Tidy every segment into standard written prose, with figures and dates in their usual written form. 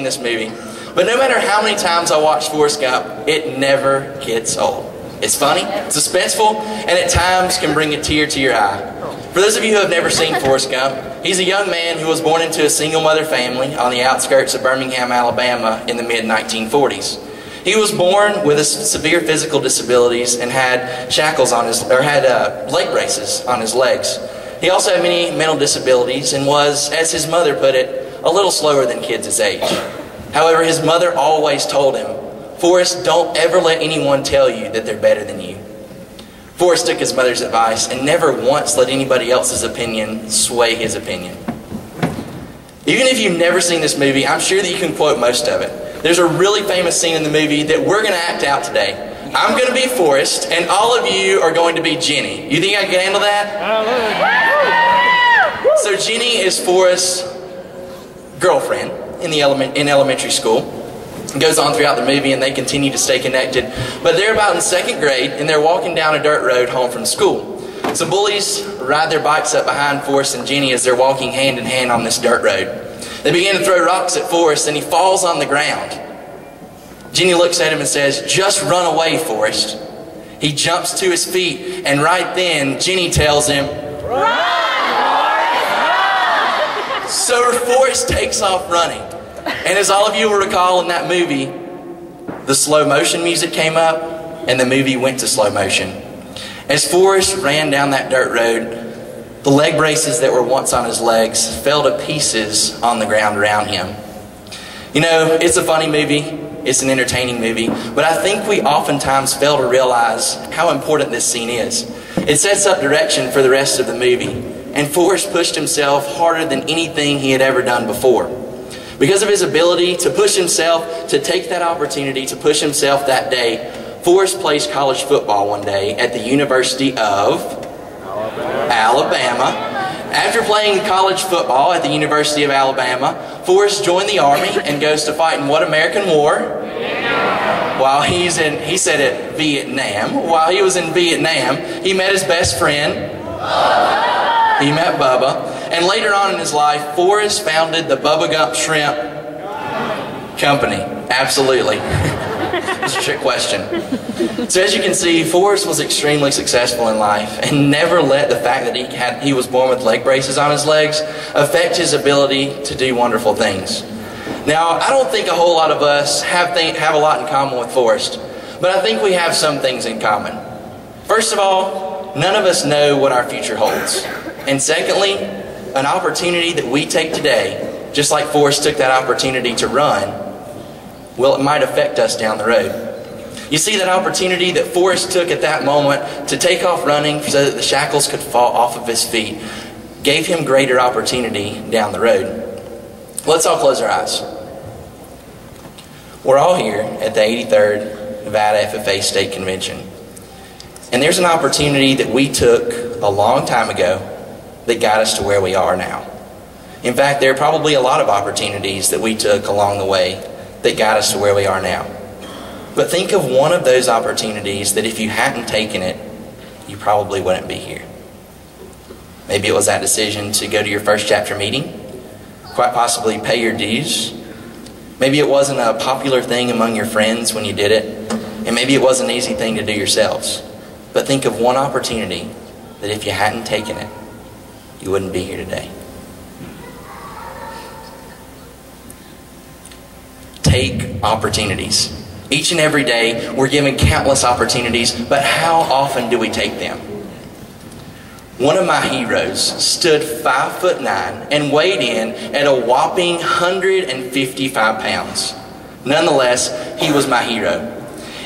this movie, but no matter how many times I watch Forrest Gump, it never gets old. It's funny, suspenseful, and at times can bring a tear to your eye. For those of you who have never seen Forrest Gump, he's a young man who was born into a single mother family on the outskirts of Birmingham, Alabama in the mid-1940s. He was born with severe physical disabilities and had shackles on his, or had leg braces on his legs. He also had many mental disabilities and was, as his mother put it, a little slower than kids his age. However, his mother always told him, "Forrest, don't ever let anyone tell you that they're better than you." Forrest took his mother's advice and never once let anybody else's opinion sway his opinion. Even if you've never seen this movie, I'm sure that you can quote most of it. There's a really famous scene in the movie that we're going to act out today. I'm going to be Forrest, and all of you are going to be Jenny. You think I can handle that? So Jenny is Forrest's girlfriend in elementary school. It goes on throughout the movie, and they continue to stay connected. But they're about in second grade, and they're walking down a dirt road home from school. Some bullies ride their bikes up behind Forrest and Jenny as they're walking hand in hand on this dirt road. They begin to throw rocks at Forrest, and he falls on the ground. Jenny looks at him and says, "Just run away, Forrest." He jumps to his feet, and right then, Jenny tells him, "Run, Forrest, run!" So Forrest takes off running. And as all of you will recall in that movie, the slow motion music came up, and the movie went to slow motion. As Forrest ran down that dirt road, the leg braces that were once on his legs fell to pieces on the ground around him. You know, it's a funny movie, it's an entertaining movie, but I think we oftentimes fail to realize how important this scene is. It sets up direction for the rest of the movie, and Forrest pushed himself harder than anything he had ever done before. Because of his ability to push himself, to take that opportunity to push himself that day, Forrest plays college football one day at the University of Alabama. After playing college football at the University of Alabama, Forrest joined the Army and goes to fight in what American war? While he said it, Vietnam. While he was in Vietnam, he met his best friend. He met Bubba. And later on in his life, Forrest founded the Bubba Gump Shrimp Company. Absolutely. It's a trick question. So as you can see, Forrest was extremely successful in life and never let the fact that he was born with leg braces on his legs affect his ability to do wonderful things. Now, I don't think a whole lot of us have a lot in common with Forrest, but I think we have some things in common. First of all, none of us know what our future holds. And secondly, an opportunity that we take today, just like Forrest took that opportunity to run, well, it might affect us down the road. You see, that opportunity that Forrest took at that moment to take off running so that the shackles could fall off of his feet gave him greater opportunity down the road. Let's all close our eyes. We're all here at the 83rd Nevada FFA State Convention. And there's an opportunity that we took a long time ago that got us to where we are now. In fact, there are probably a lot of opportunities that we took along the way that got us to where we are now. But think of one of those opportunities that if you hadn't taken it, you probably wouldn't be here. Maybe it was that decision to go to your first chapter meeting, quite possibly pay your dues. Maybe it wasn't a popular thing among your friends when you did it, and maybe it wasn't an easy thing to do yourselves. But think of one opportunity that if you hadn't taken it, you wouldn't be here today. Take opportunities. Each and every day, we're given countless opportunities, but how often do we take them? One of my heroes stood 5'9" and weighed in at a whopping 155 pounds. Nonetheless, he was my hero.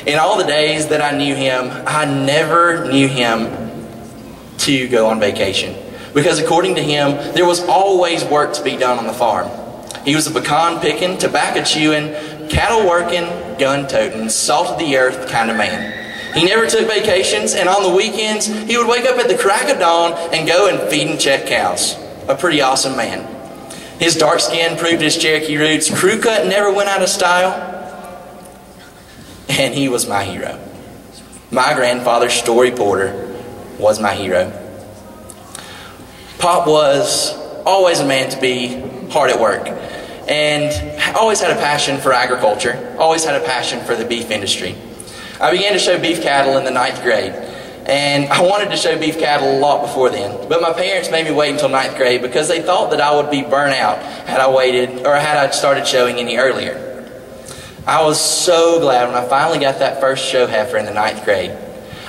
In all the days that I knew him, I never knew him to go on vacation. Because according to him, there was always work to be done on the farm. He was a pecan picking, tobacco chewing, cattle working, gun toting, salt of the earth kind of man. He never took vacations, and on the weekends, he would wake up at the crack of dawn and go and feed and check cows. A pretty awesome man. His dark skin proved his Cherokee roots. Crew cut never went out of style. And he was my hero. My grandfather, Story Porter, was my hero. Pop was always a man to be hard at work. and I always had a passion for agriculture, always had a passion for the beef industry. I began to show beef cattle in the 9th grade, and I wanted to show beef cattle a lot before then, but my parents made me wait until 9th grade because they thought that I would be burnt out had I waited, or had I started showing any earlier. I was so glad when I finally got that first show heifer in the 9th grade.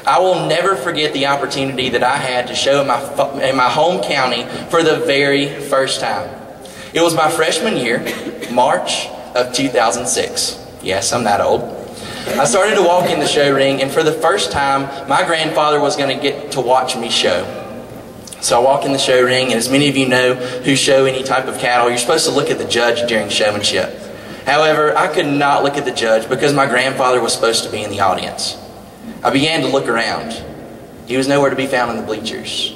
I will never forget the opportunity that I had to show in my home county for the very first time. It was my freshman year, March of 2006. Yes, I'm that old. I started to walk in the show ring, and for the first time, my grandfather was going to get to watch me show. So I walk in the show ring, and as many of you know who show any type of cattle, you're supposed to look at the judge during showmanship. However, I could not look at the judge because my grandfather was supposed to be in the audience. I began to look around. He was nowhere to be found in the bleachers.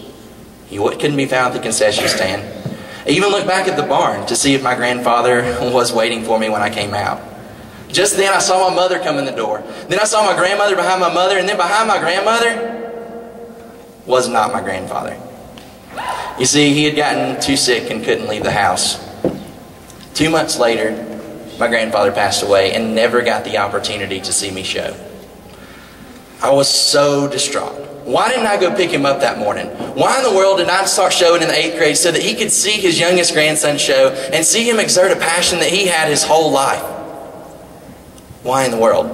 He couldn't be found at the concession stand. I even looked back at the barn to see if my grandfather was waiting for me when I came out. Just then I saw my mother come in the door. Then I saw my grandmother behind my mother, and then behind my grandmother was not my grandfather. You see, he had gotten too sick and couldn't leave the house. 2 months later, my grandfather passed away and never got the opportunity to see me show. I was so distraught. Why didn't I go pick him up that morning? Why in the world did I start showing in the 8th grade so that he could see his youngest grandson show and see him exert a passion that he had his whole life? Why in the world?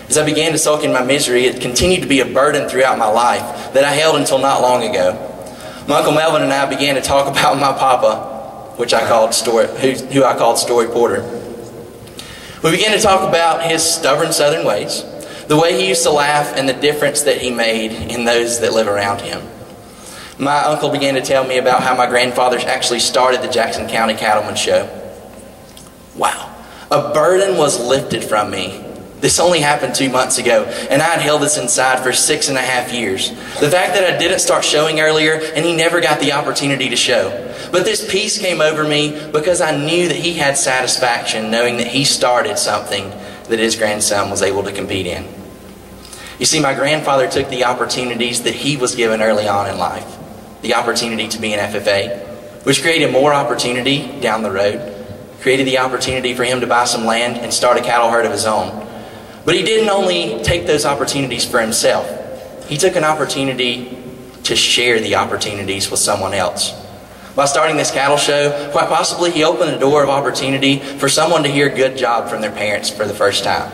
As I began to sulk in my misery, it continued to be a burden throughout my life that I held until not long ago. My Uncle Melvin and I began to talk about my papa, who I called Story Porter. We began to talk about his stubborn southern ways, the way he used to laugh, and the difference that he made in those that live around him. My uncle began to tell me about how my grandfather actually started the Jackson County Cattleman Show. Wow, a burden was lifted from me. This only happened 2 months ago, and I had held this inside for 6.5 years. The fact that I didn't start showing earlier, and he never got the opportunity to show. But this peace came over me because I knew that he had satisfaction knowing that he started something that his grandson was able to compete in. You see, my grandfather took the opportunities that he was given early on in life. The opportunity to be an FFA, which created more opportunity down the road, created the opportunity for him to buy some land and start a cattle herd of his own. But he didn't only take those opportunities for himself. He took an opportunity to share the opportunities with someone else. By starting this cattle show, quite possibly he opened a door of opportunity for someone to hear a good job from their parents for the first time.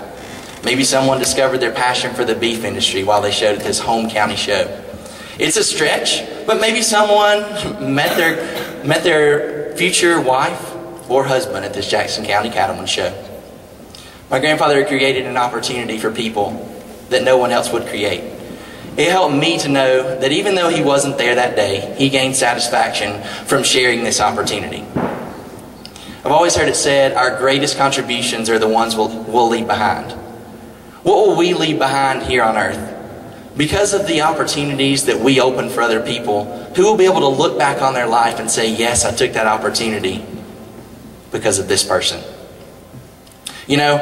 Maybe someone discovered their passion for the beef industry while they showed at this home county show. It's a stretch, but maybe someone met their future wife or husband at this Jackson County Cattleman Show. My grandfather created an opportunity for people that no one else would create. It helped me to know that even though he wasn't there that day, he gained satisfaction from sharing this opportunity. I've always heard it said, our greatest contributions are the ones we'll leave behind. What will we leave behind here on earth? Because of the opportunities that we open for other people, who will be able to look back on their life and say, yes, I took that opportunity because of this person. You know,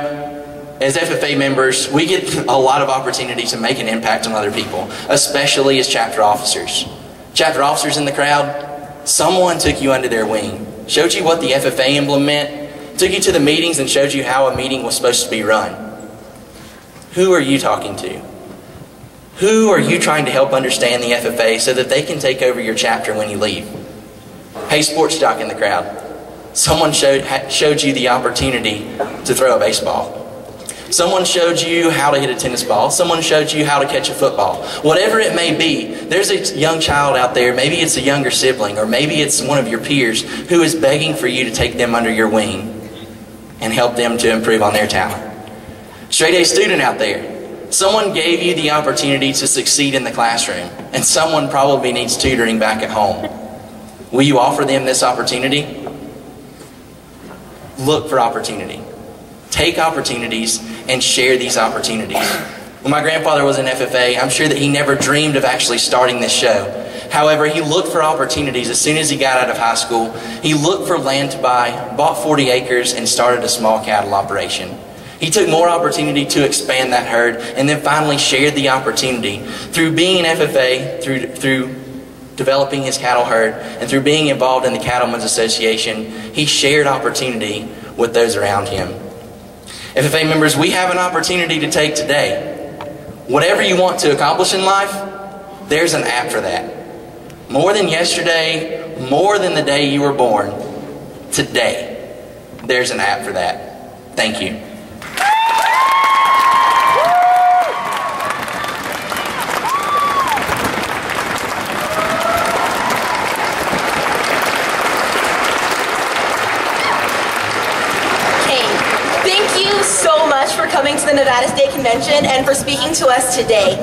as FFA members, we get a lot of opportunities to make an impact on other people, especially as chapter officers. Chapter officers in the crowd, someone took you under their wing, showed you what the FFA emblem meant, took you to the meetings and showed you how a meeting was supposed to be run. Who are you talking to? Who are you trying to help understand the FFA so that they can take over your chapter when you leave? Hey, sports jock in the crowd. Someone showed you the opportunity to throw a baseball. Someone showed you how to hit a tennis ball. Someone showed you how to catch a football. Whatever it may be, there's a young child out there, maybe it's a younger sibling, or maybe it's one of your peers who is begging for you to take them under your wing and help them to improve on their talent. Straight A student out there, someone gave you the opportunity to succeed in the classroom, and someone probably needs tutoring back at home. Will you offer them this opportunity? Look for opportunity. Take opportunities and share these opportunities. When my grandfather was an FFA, I'm sure that he never dreamed of actually starting this show. However, he looked for opportunities as soon as he got out of high school. He looked for land to buy, bought 40 acres, and started a small cattle operation. He took more opportunity to expand that herd, and then finally shared the opportunity through being an FFA, through developing his cattle herd, and through being involved in the Cattlemen's Association, he shared opportunity with those around him. FFA members, we have an opportunity to take today. Whatever you want to accomplish in life, there's an app for that. More than yesterday, more than the day you were born, today, there's an app for that. Thank you. Thank you so much for coming to the Nevada State Convention and for speaking to us today.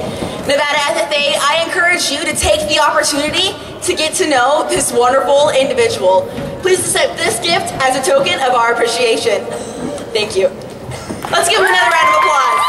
Nevada FFA, I encourage you to take the opportunity to get to know this wonderful individual. Please accept this gift as a token of our appreciation. Thank you. Let's give him another round of applause.